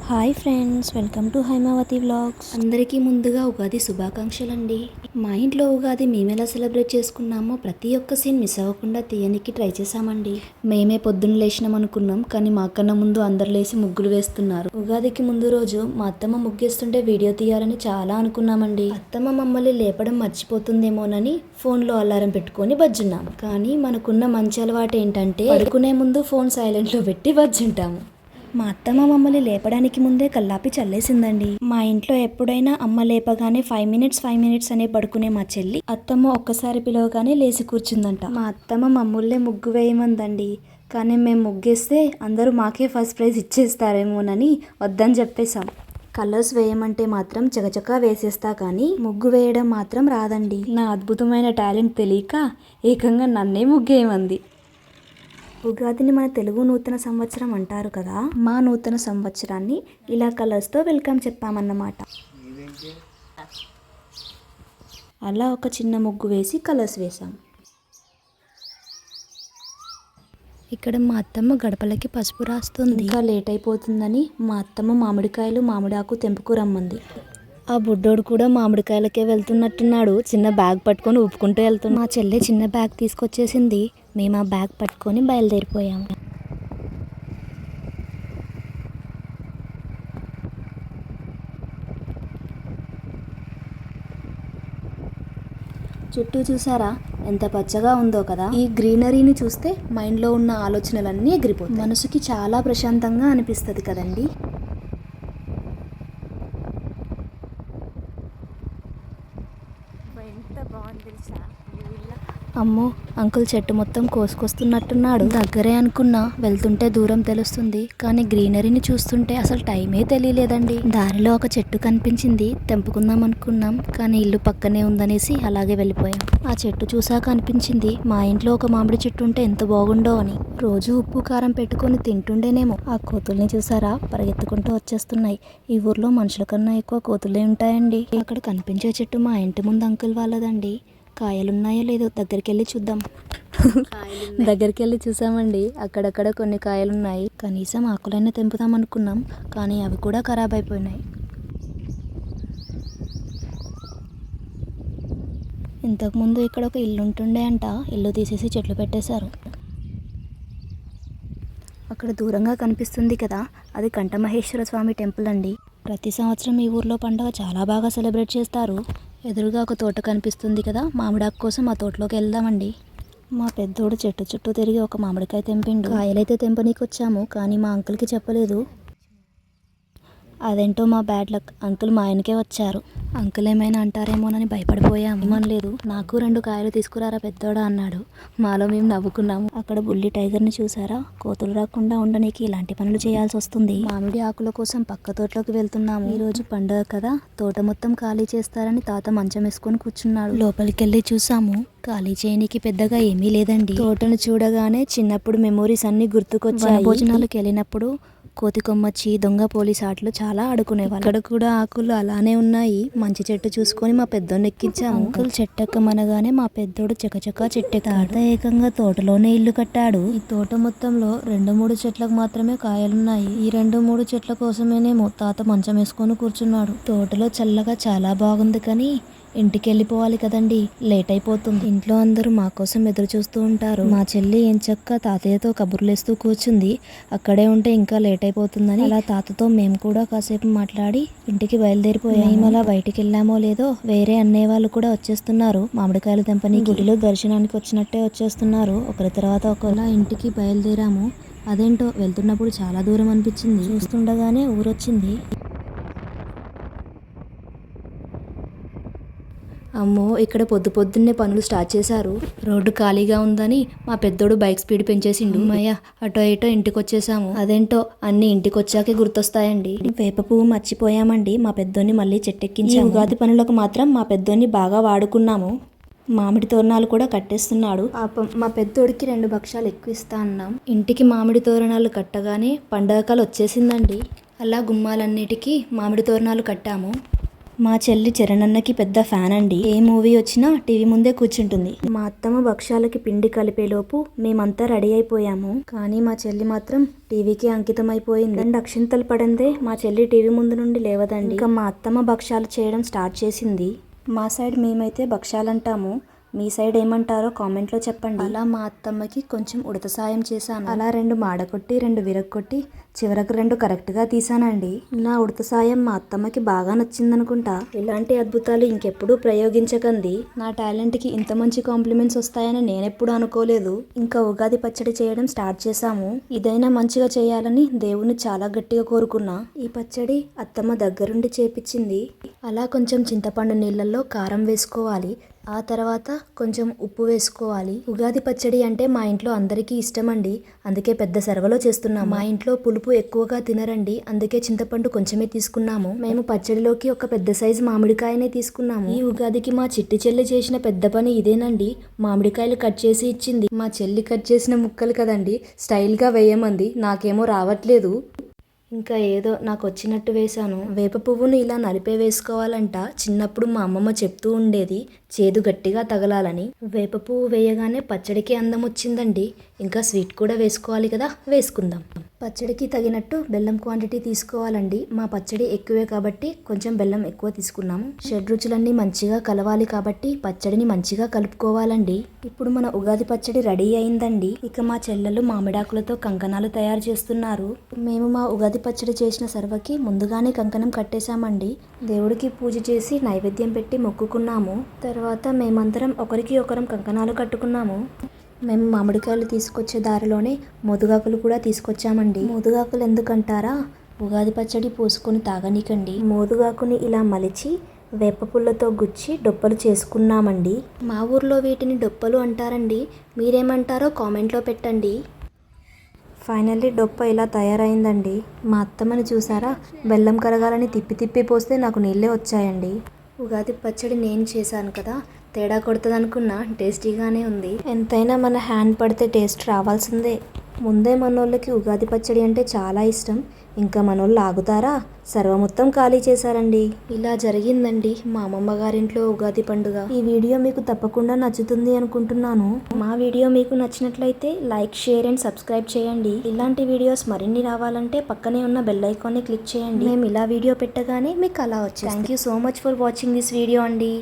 Hi friends, welcome to Haimavathi vlogs. అందరికీ ముందుగా ఉగాది శుభాకాంక్షలండి. మా ఇంట్లో ఉగాది మేము ఎలా సెలబ్రేట్ చేసుకున్నామో ప్రతి ఒక్క సీన్ మిస్ అవ్వకుండా తీయనికి ట్రై చేసామండి. మేమే పొద్దున్న లేచినాం అనుకున్నాం, కానీ మాకన్నా ముందు అందరు లేచి ముగ్గులు వేస్తున్నారు. ఉగాదికి ముందు రోజు మా అత్తమ్మ ముగ్గేస్తుంటే వీడియో తీయాలని చాలా అనుకున్నామండి. అత్తమ్మ మమ్మల్ని లేపడం మర్చిపోతుందేమోనని ఫోన్లో అలారం పెట్టుకొని బజ్జున్నాం. కానీ మనకున్న మంచి అలవాటు ఏంటంటే పడుకునే ముందు ఫోన్ సైలెంట్లో పెట్టి బజ్జుంటాము. మా అత్తమ్మ మమ్మల్ని లేపడానికి ముందే కల్లాపి చల్లేసిందండి. మా ఇంట్లో ఎప్పుడైనా అమ్మ లేపగానే 5 మినిట్స్ అనే పడుకునే మా చెల్లి అత్తమ్మ ఒక్కసారి పిలవగానే లేచి కూర్చుందంట. మా అత్తమ్మ మమ్మల్నే ముగ్గు వేయమందండి. కానీ మేము ముగ్గేస్తే అందరూ మాకే ఫస్ట్ ప్రైజ్ ఇచ్చేస్తారేమోనని వద్దని చెప్పేశాం. కలర్స్ వేయమంటే మాత్రం చకచకా వేసేస్తా, కానీ ముగ్గు వేయడం మాత్రం రాదండి. నా అద్భుతమైన టాలెంట్ తెలియక ఏకంగా నన్నే ముగ్గేయమంది. ఉగాదిని మన తెలుగు నూతన సంవత్సరం అంటారు కదా, మా నూతన సంవత్సరాన్ని ఇలా కలర్స్తో వెల్కమ్ చెప్పామన్నమాట. అలా ఒక చిన్న ముగ్గు వేసి కలర్స్ వేసాం. ఇక్కడ మా అత్తమ్మ గడపలకి పసుపు రాస్తుంది. ఇంకా లేట్ అయిపోతుందని మా అత్తమ్మ మామిడికాయలు మామిడాకు తెంపుకు రమ్మంది. ఆ బుడ్డోడు కూడా మామిడికాయలకే వెళ్తున్నట్టున్నాడు. చిన్న బ్యాగ్ పట్టుకొని ఊపుకుంటూ వెళ్తున్నాడు. మా చెల్లె చిన్న బ్యాగ్ తీసుకొచ్చేసింది. మేము ఆ బ్యాగ్ పట్టుకొని బయలుదేరిపోయాము. చుట్టూ చూసారా ఎంత పచ్చగా ఉందో కదా. ఈ గ్రీనరీని చూస్తే మైండ్లో ఉన్న ఆలోచనలన్నీ ఎగిరిపోతాయి. మనసుకి చాలా ప్రశాంతంగా అనిపిస్తుంది కదండి. అమ్మో, అంకుల్ చెట్టు మొత్తం కోసుకొస్తున్నట్టున్నాడు. దగ్గరే అనుకున్నా, వెళ్తుంటే దూరం తెలుస్తుంది, కానీ గ్రీనరీని చూస్తుంటే అసలు టైమే తెలియలేదండి. దారిలో ఒక చెట్టు కనిపించింది, తెంపుకుందాం అనుకున్నాం, కానీ ఇల్లు పక్కనే ఉందనేసి అలాగే వెళ్ళిపోయాం. ఆ చెట్టు చూసాక అనిపించింది మా ఇంట్లో ఒక మామిడి చెట్టు ఉంటే ఎంత బాగుండో అని. రోజు ఉప్పు కారం పెట్టుకొని తింటుండేనేమో. ఆ కోతుల్ని చూసారా, పరిగెత్తుకుంటూ వచ్చేస్తున్నాయి. ఈ ఊర్లో మనుషుల కన్నా ఎక్కువ కోతులే ఉంటాయండి. అక్కడ కనిపించే చెట్టు మా ఇంటి ముందు అంకుల్ వాళ్ళదండి. కాయలున్నాయో లేదో దగ్గరికి వెళ్ళి చూద్దాం. దగ్గరికి వెళ్ళి చూసామండి, అక్కడక్కడ కొన్ని కాయలున్నాయి. కనీసం ఆకులైనా తెంపుదాం అనుకున్నాం, కానీ అవి కూడా ఖరాబ్ అయిపోయినాయి. ఇంతకుముందు ఇక్కడ ఒక ఇల్లు ఉంటుండే అంట, ఇల్లు తీసేసి చెట్లు పెట్టేశారు. అక్కడ దూరంగా కనిపిస్తుంది కదా, అది కంఠమహేశ్వర స్వామి టెంపుల్ అండి. ప్రతి సంవత్సరం ఈ ఊర్లో పండుగ చాలా బాగా సెలబ్రేట్ చేస్తారు. ఎదురుగా ఒక తోట కనిపిస్తుంది కదా, మామిడాకు కోసం ఆ తోటలోకి వెళ్దామండి. మా పెద్దోడు చెట్టు చుట్టూ తిరిగి ఒక మామిడికాయ తెంపిండు. కాయలైతే తెంపనీకి వచ్చాము, కానీ మా అంకుల్కి చెప్పలేదు. అదేంటో మా బ్యాడ్ లక్, అంకుల్ మా ఆయనకే వచ్చారు. అంకుల్ ఏమైనా అంటారేమోనని భయపడిపోయాము. ఏమనలేదు. నాకు 2 కాయలు తీసుకురారా పెద్దోడా అన్నాడు. మాలో మేము నవ్వుకున్నాము. అక్కడ బుల్లి టైగర్ని చూసారా, కోతులు రాకుండా ఉండడానికి ఇలాంటి పనులు చేయాల్సి వస్తుంది. మామిడి ఆకుల కోసం పక్క తోటలోకి వెళ్తున్నాము. ఈ రోజు పండుగ కదా, తోట మొత్తం ఖాళీ చేస్తారని తాత మంచం వేసుకొని కూర్చున్నాడు. లోపలికి వెళ్ళి చూసాము, ఖాళీ చేయనికి పెద్దగా ఏమీ లేదండి. తోటను చూడగానే చిన్నప్పుడు మెమోరీస్ అన్ని గుర్తుకొచ్చాయి. భోజనాలకు వెళ్ళినప్పుడు కోతి కొమ్మచ్చి, దొంగ పోలీస్ ఆటలు చాలా ఆడుకునేవాళ్ళు. అక్కడ కూడా ఆకులు అలానే ఉన్నాయి. మంచి చెట్టు చూసుకొని మా పెద్దోడిని ఎక్కించాము. అంకుల్ చెట్టెక్కమనగానే మా పెద్దోడు చకచకా చెట్టెక్కాడు. ఏకంగా తోటలోనే ఇల్లు కట్టాడు. ఈ తోట మొత్తంలో 2-3 చెట్లకు మాత్రమే కాయలున్నాయి. ఈ 2-3 చెట్ల కోసమేనేమో తాత మంచం వేసుకొని కూర్చున్నాడు. తోటలో చల్లగా చాలా బాగుంది, కానీ ఇంటికి వెళ్ళిపోవాలి కదండి, లేట్ అయిపోతుంది. ఇంట్లో అందరూ మా కోసం ఎదురు చూస్తూ ఉంటారు. మా చెల్లి ఎంచక్కా తాతయ్యతో కబుర్లేస్తూ కూర్చుంది. అక్కడే ఉంటే ఇంకా లేట్ అయిపోతుందని అలా తాతతో మేము కూడా కాసేపు మాట్లాడి ఇంటికి బయలుదేరిపోయాము. మేము అలా బయటికి వెళ్ళామో లేదో వేరే అన్నయ్య వాళ్ళు కూడా వచ్చేస్తున్నారు. మామిడికాయలు తెంపని గుడిలో దర్శనానికి వచ్చినట్టే వచ్చేస్తున్నారు. ఒకరి తర్వాత ఒకలా ఇంటికి బయలుదేరాము. అదేంటో వెళ్తున్నప్పుడు చాలా దూరం అనిపించింది. చూస్తుండగానే ఊరొచ్చింది. అమ్మో, ఇక్కడ పొద్దున్నే పనులు స్టార్ట్ చేశారు. రోడ్డు ఖాళీగా ఉందని మా పెద్దోడు బైక్ స్పీడ్ పెంచేసిండు. అమ్మయ్య, అటో ఇటో ఇంటికి వచ్చేసాము. అదేంటో అన్ని ఇంటికి వచ్చాకే గుర్తొస్తాయండి. వేప పువ్వు మర్చిపోయామండి, మా పెద్దోని మళ్ళీ చెట్టెక్కించాము. ఉగాది పనులకు మాత్రం మా పెద్దోని బాగా వాడుకున్నాము. మామిడి తోరణాలు కూడా కట్టేస్తున్నాడు. పాపం మా పెద్దోడికి 2 భక్షాలు ఎక్కువ ఇస్తా అన్నాం. ఇంటికి మామిడి తోరణాలు కట్టగానే పండగ కాలం వచ్చేసిందండి. అలా గుమ్మాలన్నిటికీ మామిడి తోరణాలు కట్టాము. మా చెల్లి చరణన్నకి పెద్ద ఫ్యాన్ అండి. ఏ మూవీ వచ్చినా టీవీ ముందే కూర్చుంటుంది. మా అత్తమ్మ భక్ష్యాలకి పిండి కలిపేలోపు మేమంతా రెడీ అయిపోయాము. కానీ మా చెల్లి మాత్రం టీవీకి అంకితం అయిపోయింది. 2 అక్షింతలు పడందే మా చెల్లి టీవీ ముందు నుండి లేవదండి. ఇంకా మా అత్తమ్మ భక్ష్యాలు చేయడం స్టార్ట్ చేసింది. మా సైడ్ మేమైతే భక్ష్యాలంటాము, మీ సైడ్ ఏమంటారో కామెంట్లో చెప్పండి. అలా మా అత్తమ్మకి కొంచెం ఉడత సాయం చేశాను. అలా 2 మాడకొట్టి 2 విరగొట్టి చివరకు 2 కరెక్ట్గా తీసానండి. నా ఉడత సాయం మా అత్తమ్మకి బాగా నచ్చిందనుకుంటా. ఇలాంటి అద్భుతాలు ఇంకెప్పుడు ప్రయోగించకండి. నా టాలెంట్కి ఇంత మంచి కాంప్లిమెంట్స్ వస్తాయని నేనెప్పుడు అనుకోలేదు. ఇంకా ఉగాది పచ్చడి చేయడం స్టార్ట్ చేశాము. ఇదైనా మంచిగా చేయాలని దేవుని చాలా గట్టిగా కోరుకున్నా. ఈ పచ్చడి అత్తమ్మ దగ్గరుండి చేపించింది. అలా కొంచెం చింతపండు నీళ్ళల్లో కారం వేసుకోవాలి. ఆ తర్వాత కొంచెం ఉప్పు వేసుకోవాలి. ఉగాది పచ్చడి అంటే మా ఇంట్లో అందరికీ ఇష్టమండి. అందుకే పెద్ద సర్వలో చేస్తున్నాం. మా ఇంట్లో పులుపు ఎక్కువగా తినరండి, అందుకే చింతపండు కొంచెమే తీసుకున్నాము. మేము పచ్చడిలోకి ఒక పెద్ద సైజు మామిడికాయనే తీసుకున్నాము. ఈ ఉగాదికి మా చిట్టి చెల్లి చేసిన పెద్ద పని ఇదేనండి. మామిడికాయలు కట్ చేసి ఇచ్చింది. మా చెల్లి కట్ చేసిన ముక్కలు కదండి, స్టైల్గా వేయమంది. నాకేమో రావట్లేదు. ఇంకా ఏదో నాకు వచ్చినట్టు వేశాను. వేప పువ్వును ఇలా నలిపే వేసుకోవాలంట. చిన్నప్పుడు మా అమ్మమ్మ చెప్తూ ఉండేది, చేదు గట్టిగా తగలాలని. వేప పువ్వు వేయగానే పచ్చడికి అందం వచ్చిందండి. ఇంకా స్వీట్ కూడా వేసుకోవాలి కదా, వేసుకుందాం. పచ్చడికి తగినట్టు బెల్లం క్వాంటిటీ తీసుకోవాలండి. మా పచ్చడి ఎక్కువే కాబట్టి కొంచెం బెల్లం ఎక్కువ తీసుకున్నాము. షడ్రుచులన్నీ మంచిగా కలవాలి కాబట్టి పచ్చడిని మంచిగా కలుపుకోవాలండి. ఇప్పుడు మన ఉగాది పచ్చడి రెడీ అయిందండి. ఇక మా చెల్లెలు మామిడాకులతో కంకణాలు తయారు చేస్తున్నారు. మేము మా ఉగాది పచ్చడి చేసిన సర్వకి ముందుగానే కంకణం కట్టేశామండి. దేవుడికి పూజ చేసి నైవేద్యం పెట్టి మొక్కుకున్నాము. తర్వాత మేమందరం ఒకరికి ఒకరం కంకణాలు కట్టుకున్నాము. మేము మామిడికాయలు తీసుకొచ్చే దారిలోనే మోదుగాకులు కూడా తీసుకొచ్చామండి. మోదుగాకులు ఎందుకంటారా, ఉగాది పచ్చడి పోసుకొని తాగనీకండి. మోదుగాకుని ఇలా మలిచి వేప పుల్లతో గుచ్చి డొప్పలు చేసుకున్నామండి. మా ఊర్లో వీటిని డొప్పలు అంటారండి. మీరేమంటారో కామెంట్లో పెట్టండి. ఫైనల్లీ డొప్ప ఇలా తయారైందండి. మా అత్తమ్మని చూసారా, బెల్లం కరగాలని తిప్పి తిప్పి పోస్తే నాకు నీళ్ళే వచ్చాయండి. ఉగాది పచ్చడి నేను చేశాను కదా, తేడా కొడుతుంది అనుకున్నా, టేస్టీగానే ఉంది. ఎంతైనా మన హ్యాండ్ పడితే టేస్ట్ రావాల్సిందే. ముందే మనోళ్ళకి ఉగాది పచ్చడి అంటే చాలా ఇష్టం. ఇంకా మనోళ్ళు ఆగుతారా, సర్వ మొత్తం ఖాళీ చేశారండి. ఇలా జరిగిందండి మా అమ్మమ్మ గారింట్లో ఉగాది పండుగ. ఈ వీడియో మీకు తప్పకుండా నచ్చుతుంది అనుకుంటున్నాను. మా వీడియో మీకు నచ్చినట్లయితే లైక్, షేర్ అండ్ సబ్స్క్రైబ్ చేయండి. ఇలాంటి వీడియోస్ మరిన్ని రావాలంటే పక్కనే ఉన్న బెల్ ఐకాన్ని క్లిక్ చేయండి. మేము ఇలా వీడియో పెట్టగానే మీకు అలా వచ్చేస్తుంది. Thank you so much for watching this video అండి.